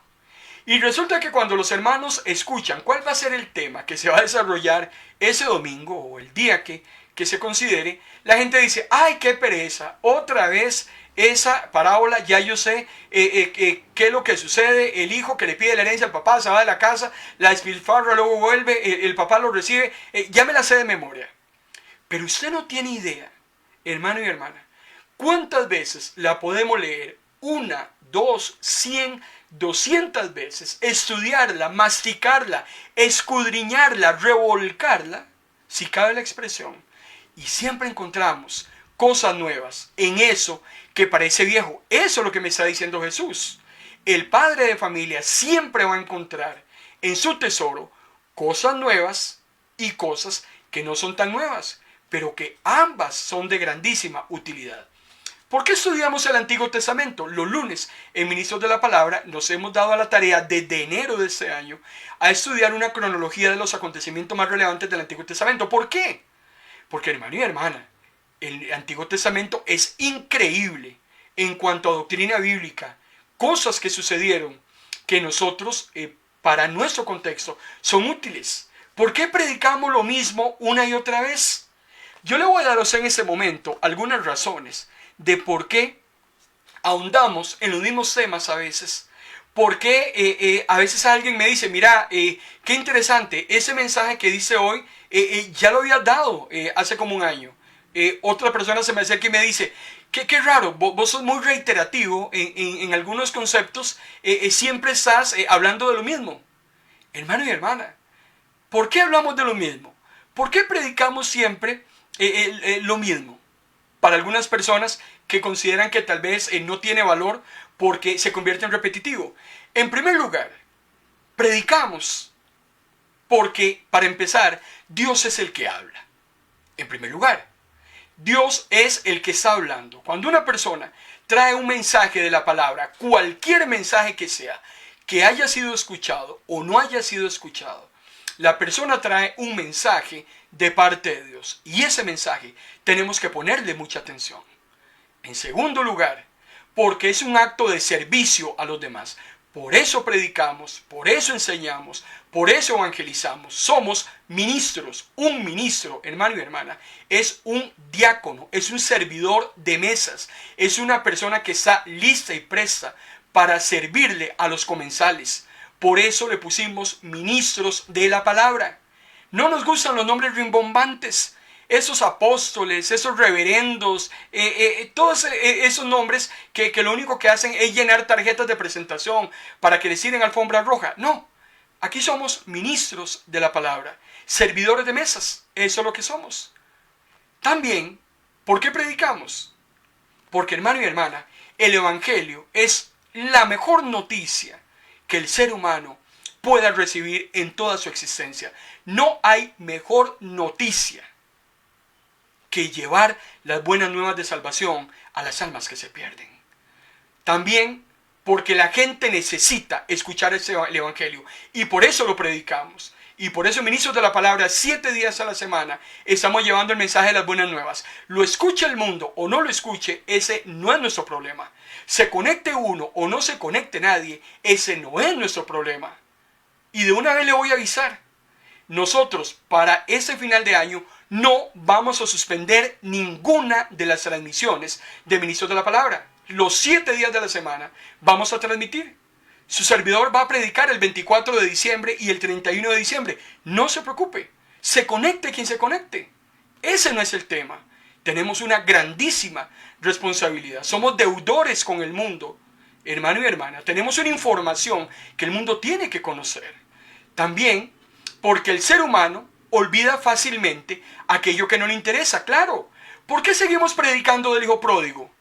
Y resulta que cuando los hermanos escuchan cuál va a ser el tema que se va a desarrollar ese domingo o el día que se considere, la gente dice, ¡ay, qué pereza! Otra vez esa parábola, ya yo sé qué es lo que sucede. El hijo que le pide la herencia al papá se va de la casa, la despilfarra, luego vuelve, el papá lo recibe, ya me la sé de memoria. Pero usted no tiene idea, hermano y hermana, cuántas veces la podemos leer, 1, 2, 100, 200 veces, estudiarla, masticarla, escudriñarla, revolcarla, si cabe la expresión, y siempre encontramos cosas nuevas en eso que parece viejo. Eso es lo que me está diciendo Jesús. El padre de familia siempre va a encontrar en su tesoro cosas nuevas y cosas que no son tan nuevas, pero que ambas son de grandísima utilidad. ¿Por qué estudiamos el Antiguo Testamento? Los lunes, en Ministros de la Palabra, nos hemos dado a la tarea desde enero de este año a estudiar una cronología de los acontecimientos más relevantes del Antiguo Testamento. ¿Por qué? Porque, hermano y hermana, el Antiguo Testamento es increíble en cuanto a doctrina bíblica, cosas que sucedieron que nosotros para nuestro contexto, son útiles. ¿Por qué predicamos lo mismo una y otra vez? Yo le voy a daros en ese momento algunas razones de por qué ahondamos en los mismos temas a veces. Porque a veces alguien me dice, mira, qué interesante, ese mensaje que dice hoy, ya lo habías dado hace como un año. Otra persona se me acerca y me dice, qué raro, vos sos muy reiterativo en algunos conceptos, siempre estás hablando de lo mismo. Hermano y hermana, ¿por qué hablamos de lo mismo? ¿Por qué predicamos siempre lo mismo? Para algunas personas que consideran que tal vez no tiene valor porque se convierte en repetitivo. En primer lugar, predicamos porque, para empezar, Dios es el que habla. En primer lugar, Dios es el que está hablando. Cuando una persona trae un mensaje de la palabra, cualquier mensaje que sea, que haya sido escuchado o no haya sido escuchado, la persona trae un mensaje de parte de Dios. Y ese mensaje tenemos que ponerle mucha atención. En segundo lugar, porque es un acto de servicio a los demás. Por eso predicamos, por eso enseñamos, por eso evangelizamos. Somos ministros. Un ministro, hermano y hermana, es un diácono, es un servidor de mesas. Es una persona que está lista y presta para servirle a los comensales. Por eso le pusimos ministros de la palabra. No nos gustan los nombres rimbombantes. Esos apóstoles, esos reverendos, todos esos nombres que lo único que hacen es llenar tarjetas de presentación para que les tiren alfombra roja. No, aquí somos ministros de la palabra, servidores de mesas, eso es lo que somos. También, ¿por qué predicamos? Porque, hermano y hermana, el evangelio es la mejor noticia que el ser humano pueda recibir en toda su existencia. No hay mejor noticia que llevar las buenas nuevas de salvación a las almas que se pierden. También porque la gente necesita escuchar el evangelio y por eso lo predicamos. Y por eso, ministros de la palabra, 7 días a la semana estamos llevando el mensaje de las buenas nuevas. Lo escuche el mundo o no lo escuche, ese no es nuestro problema. Se conecte uno o no se conecte nadie, ese no es nuestro problema. Y de una vez le voy a avisar, nosotros para este final de año no vamos a suspender ninguna de las transmisiones de Ministros de la Palabra. Los 7 días de la semana vamos a transmitir. Su servidor va a predicar el 24 de diciembre y el 31 de diciembre. No se preocupe. Se conecte quien se conecte. Ese no es el tema. Tenemos una grandísima responsabilidad. Somos deudores con el mundo. Hermano y hermana, tenemos una información que el mundo tiene que conocer. También porque el ser humano olvida fácilmente aquello que no le interesa, claro. ¿Por qué seguimos predicando del hijo pródigo?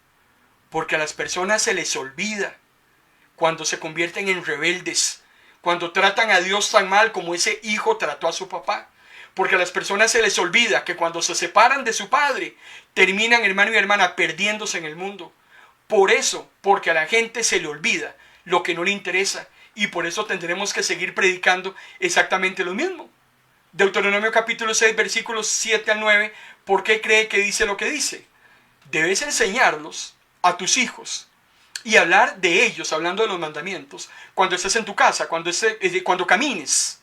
Porque a las personas se les olvida cuando se convierten en rebeldes, cuando tratan a Dios tan mal como ese hijo trató a su papá. Porque a las personas se les olvida que cuando se separan de su padre, terminan, hermano y hermana, perdiéndose en el mundo. Por eso, porque a la gente se le olvida lo que no le interesa. Y por eso tendremos que seguir predicando exactamente lo mismo. Deuteronomio capítulo 6, versículos 7 al 9, ¿por qué cree que dice lo que dice? Debes enseñarlos a tus hijos y hablar de ellos, hablando de los mandamientos, cuando estés en tu casa, cuando camines,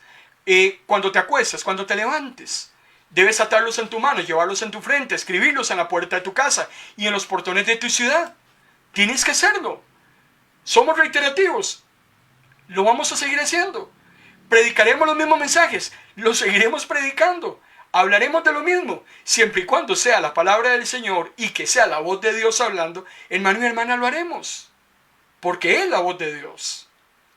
cuando te acuestas, cuando te levantes. Debes atarlos en tu mano, llevarlos en tu frente, escribirlos en la puerta de tu casa y en los portones de tu ciudad. Tienes que hacerlo. Somos reiterativos. Lo vamos a seguir haciendo. Predicaremos los mismos mensajes, los seguiremos predicando, hablaremos de lo mismo, siempre y cuando sea la palabra del Señor y que sea la voz de Dios hablando, hermano y hermana, lo haremos, porque es la voz de Dios.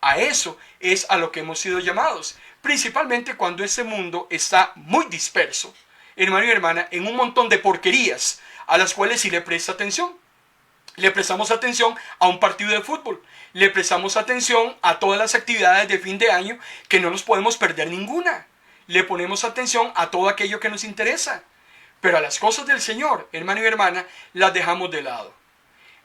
A eso es a lo que hemos sido llamados, principalmente cuando este mundo está muy disperso, hermano y hermana, en un montón de porquerías a las cuales sí le presta atención. Le prestamos atención a un partido de fútbol. Le prestamos atención a todas las actividades de fin de año que no nos podemos perder ninguna. Le ponemos atención a todo aquello que nos interesa. Pero a las cosas del Señor, hermano y hermana, las dejamos de lado.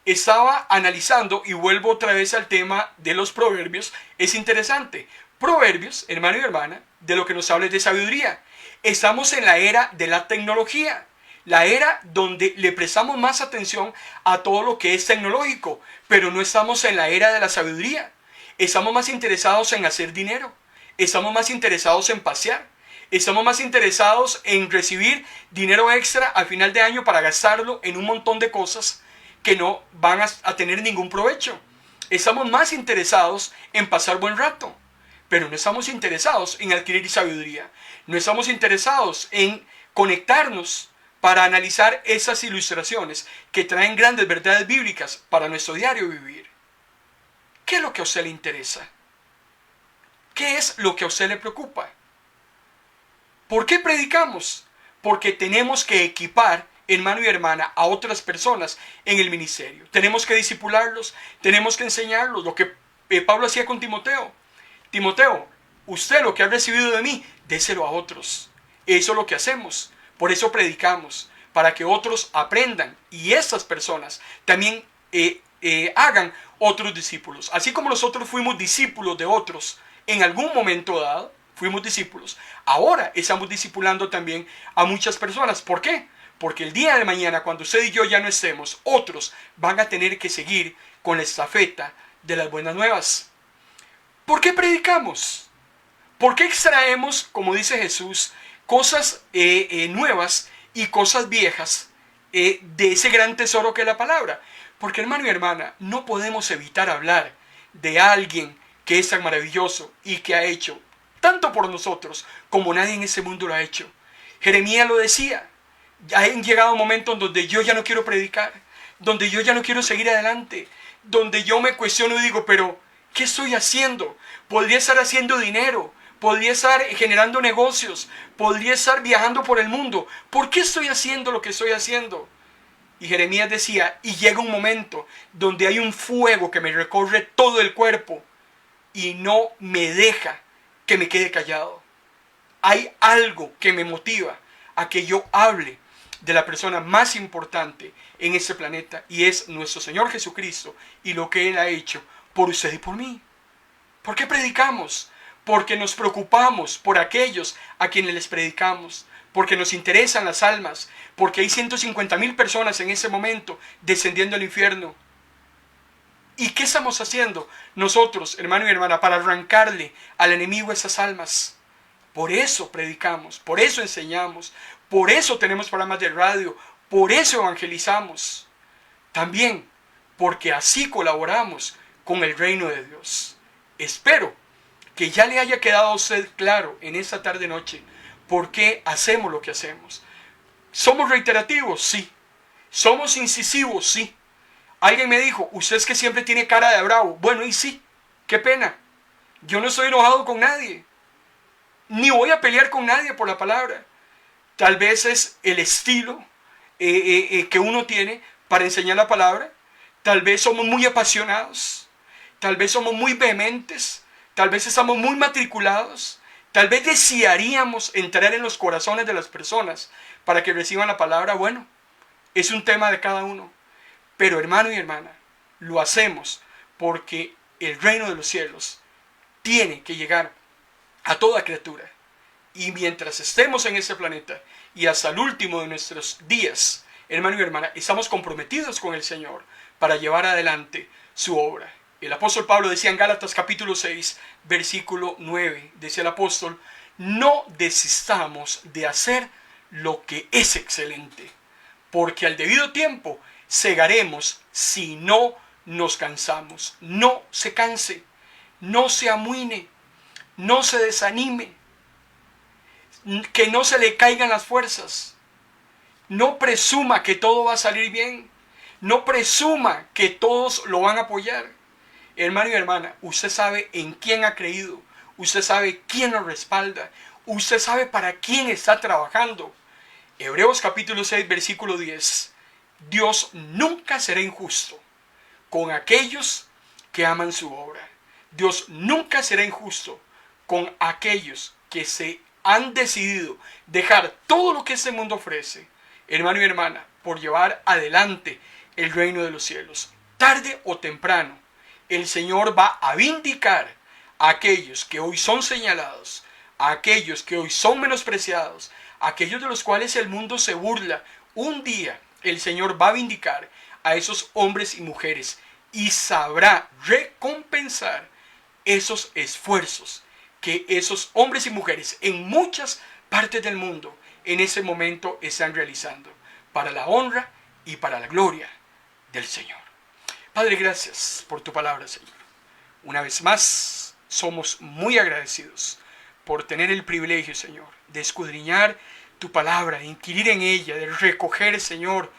Estaba analizando y vuelvo otra vez al tema de los proverbios. Es interesante. Proverbios, hermano y hermana, de lo que nos habla es de sabiduría. Estamos en la era de la tecnología. La era donde le prestamos más atención a todo lo que es tecnológico, pero no estamos en la era de la sabiduría. Estamos más interesados en hacer dinero. Estamos más interesados en pasear. Estamos más interesados en recibir dinero extra al final de año para gastarlo en un montón de cosas que no van a tener ningún provecho. Estamos más interesados en pasar buen rato, pero no estamos interesados en adquirir sabiduría. No estamos interesados en conectarnos para analizar esas ilustraciones que traen grandes verdades bíblicas para nuestro diario vivir. ¿Qué es lo que a usted le interesa? ¿Qué es lo que a usted le preocupa? ¿Por qué predicamos? Porque tenemos que equipar, hermano y hermana, a otras personas en el ministerio. Tenemos que discipularlos, tenemos que enseñarlos, lo que Pablo hacía con Timoteo. Timoteo, usted lo que ha recibido de mí, déselo a otros. Eso es lo que hacemos. Por eso predicamos, para que otros aprendan y estas personas también hagan otros discípulos. Así como nosotros fuimos discípulos de otros en algún momento dado, fuimos discípulos, ahora estamos discipulando también a muchas personas. ¿Por qué? Porque el día de mañana, cuando usted y yo ya no estemos, otros van a tener que seguir con la estafeta de las buenas nuevas. ¿Por qué predicamos? ¿Por qué extraemos, como dice Jesús, cosas nuevas y cosas viejas de ese gran tesoro que es la palabra? Porque, hermano y hermana, no podemos evitar hablar de alguien que es tan maravilloso y que ha hecho tanto por nosotros como nadie en ese mundo lo ha hecho. Jeremías lo decía: han llegado momentos donde yo ya no quiero predicar, donde yo ya no quiero seguir adelante, donde yo me cuestiono y digo, pero ¿qué estoy haciendo? Podría estar haciendo dinero, podría estar generando negocios, podría estar viajando por el mundo. ¿Por qué estoy haciendo lo que estoy haciendo? Y Jeremías decía, y llega un momento donde hay un fuego que me recorre todo el cuerpo y no me deja que me quede callado. Hay algo que me motiva a que yo hable de la persona más importante en este planeta, y es nuestro Señor Jesucristo y lo que Él ha hecho por usted y por mí. ¿Por qué predicamos? Porque nos preocupamos por aquellos a quienes les predicamos, porque nos interesan las almas, porque hay 150,000 personas en ese momento descendiendo al infierno. ¿Y qué estamos haciendo nosotros, hermano y hermana, para arrancarle al enemigo esas almas? Por eso predicamos, por eso enseñamos, por eso tenemos programas de radio, por eso evangelizamos. También porque así colaboramos con el reino de Dios. Espero que ya le haya quedado a usted claro en esta tarde-noche por qué hacemos lo que hacemos. ¿Somos reiterativos? Sí. ¿Somos incisivos? Sí. Alguien me dijo, usted es que siempre tiene cara de bravo. Bueno, y sí, qué pena. Yo no estoy enojado con nadie, ni voy a pelear con nadie por la palabra. Tal vez es el estilo que uno tiene para enseñar la palabra. Tal vez somos muy apasionados, tal vez somos muy vehementes, tal vez estamos muy matriculados, tal vez desearíamos entrar en los corazones de las personas para que reciban la palabra. Bueno, es un tema de cada uno. Pero, hermano y hermana, lo hacemos porque el reino de los cielos tiene que llegar a toda criatura. Y mientras estemos en este planeta y hasta el último de nuestros días, hermano y hermana, estamos comprometidos con el Señor para llevar adelante su obra. El apóstol Pablo decía en Gálatas capítulo 6, versículo 9, decía el apóstol, no desistamos de hacer lo que es excelente, porque al debido tiempo segaremos si no nos cansamos. No se canse, no se amuine, no se desanime, que no se le caigan las fuerzas. No presuma que todo va a salir bien. No presuma que todos lo van a apoyar. Hermano y hermana, usted sabe en quién ha creído. Usted sabe quién lo respalda. Usted sabe para quién está trabajando. Hebreos capítulo 6, versículo 10. Dios nunca será injusto con aquellos que aman su obra. Dios nunca será injusto con aquellos que se han decidido dejar todo lo que este mundo ofrece, hermano y hermana, por llevar adelante el reino de los cielos. Tarde o temprano, el Señor va a vindicar a aquellos que hoy son señalados, a aquellos que hoy son menospreciados, a aquellos de los cuales el mundo se burla. Un día el Señor va a vindicar a esos hombres y mujeres y sabrá recompensar esos esfuerzos que esos hombres y mujeres en muchas partes del mundo en ese momento están realizando para la honra y para la gloria del Señor. Padre, gracias por tu palabra, Señor. Una vez más, somos muy agradecidos por tener el privilegio, Señor, de escudriñar tu palabra, de inquirir en ella, de recoger, Señor,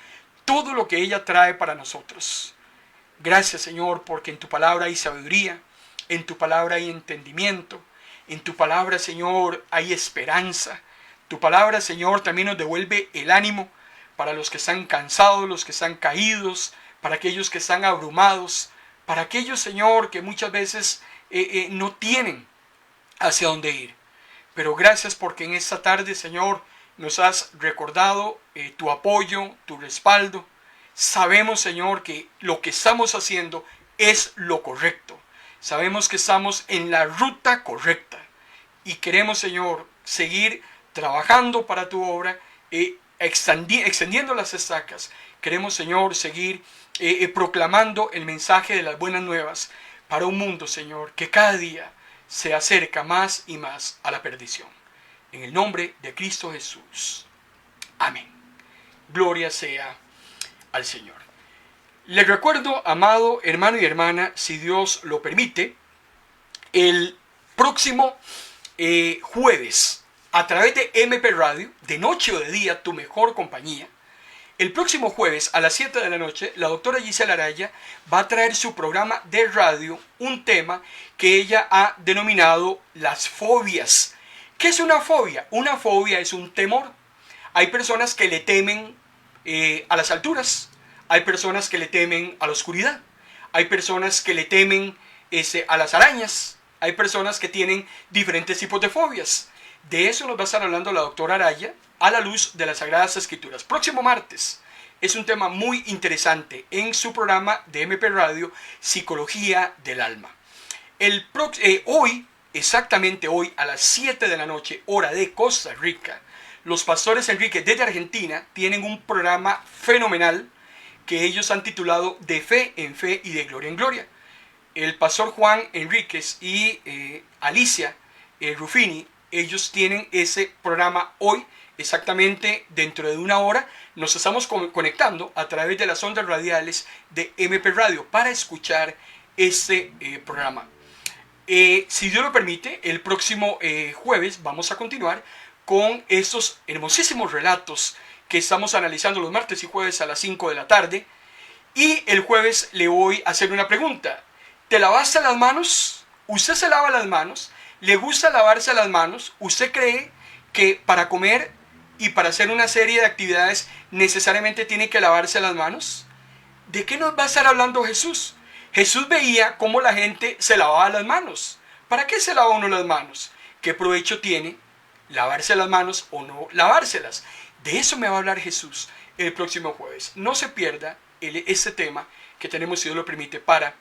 todo lo que ella trae para nosotros. Gracias, Señor, porque en tu palabra hay sabiduría, en tu palabra hay entendimiento, en tu palabra, Señor, hay esperanza. Tu palabra, Señor, también nos devuelve el ánimo para los que están cansados, los que están caídos, para aquellos que están abrumados, para aquellos, Señor, que muchas veces no tienen hacia dónde ir. Pero gracias porque en esta tarde, Señor, nos has recordado tu apoyo, tu respaldo. Sabemos, Señor, que lo que estamos haciendo es lo correcto. Sabemos que estamos en la ruta correcta. Y queremos, Señor, seguir trabajando para tu obra, extendiendo las estacas. Queremos, Señor, seguir proclamando el mensaje de las buenas nuevas para un mundo, Señor, que cada día se acerca más y más a la perdición. En el nombre de Cristo Jesús. Amén. Gloria sea al Señor. Les recuerdo, amado hermano y hermana, si Dios lo permite, el próximo jueves, a través de MP Radio, de noche o de día, tu mejor compañía. El próximo jueves a las 7 de la noche, la doctora Gisela Araya va a traer su programa de radio, un tema que ella ha denominado las fobias. ¿Qué es una fobia? Una fobia es un temor. Hay personas que le temen a las alturas, hay personas que le temen a la oscuridad, hay personas que le temen a las arañas, hay personas que tienen diferentes tipos de fobias. De eso nos va a estar hablando la doctora Araya a la luz de las Sagradas Escrituras. Próximo martes es un tema muy interesante en su programa de MP Radio, Psicología del Alma. Hoy, exactamente hoy, a las 7 de la noche, hora de Costa Rica, los pastores Enrique desde Argentina tienen un programa fenomenal que ellos han titulado De Fe en Fe y de Gloria en Gloria. El pastor Juan Enríquez y Alicia Ruffini, ellos tienen ese programa hoy, exactamente dentro de una hora. Nos estamos conectando a través de las ondas radiales de MP Radio para escuchar este programa. Si Dios lo permite, el próximo jueves vamos a continuar con estos hermosísimos relatos que estamos analizando los martes y jueves a las 5 de la tarde. Y el jueves le voy a hacer una pregunta. ¿Te lavaste las manos? ¿Usted se lava las manos? ¿Le gusta lavarse las manos? ¿Usted cree que para comer y para hacer una serie de actividades necesariamente tiene que lavarse las manos? ¿De qué nos va a estar hablando Jesús? Jesús veía cómo la gente se lavaba las manos. ¿Para qué se lava uno las manos? ¿Qué provecho tiene lavarse las manos o no lavárselas? De eso me va a hablar Jesús el próximo jueves. No se pierda este tema que tenemos, si Dios lo permite, para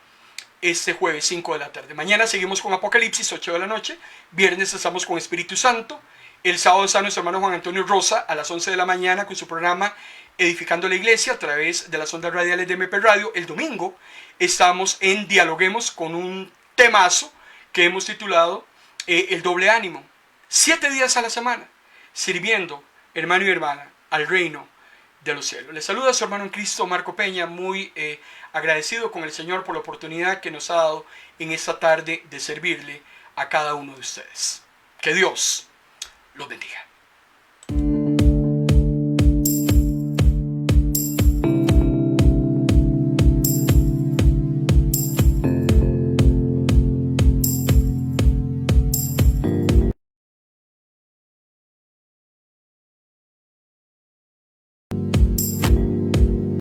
este jueves 5 de la tarde. Mañana seguimos con Apocalipsis, 8 de la noche. Viernes estamos con Espíritu Santo. El sábado está nuestro hermano Juan Antonio Rosa a las 11 de la mañana con su programa Edificando la Iglesia a través de las ondas radiales de MP Radio. El domingo estamos en Dialoguemos con un temazo que hemos titulado El doble ánimo. 7 días a la semana sirviendo, hermano y hermana, al reino de los cielos. Les saluda a su hermano en Cristo, Marco Peña, muy agradecido con el Señor por la oportunidad que nos ha dado en esta tarde de servirle a cada uno de ustedes. Que Dios los bendiga.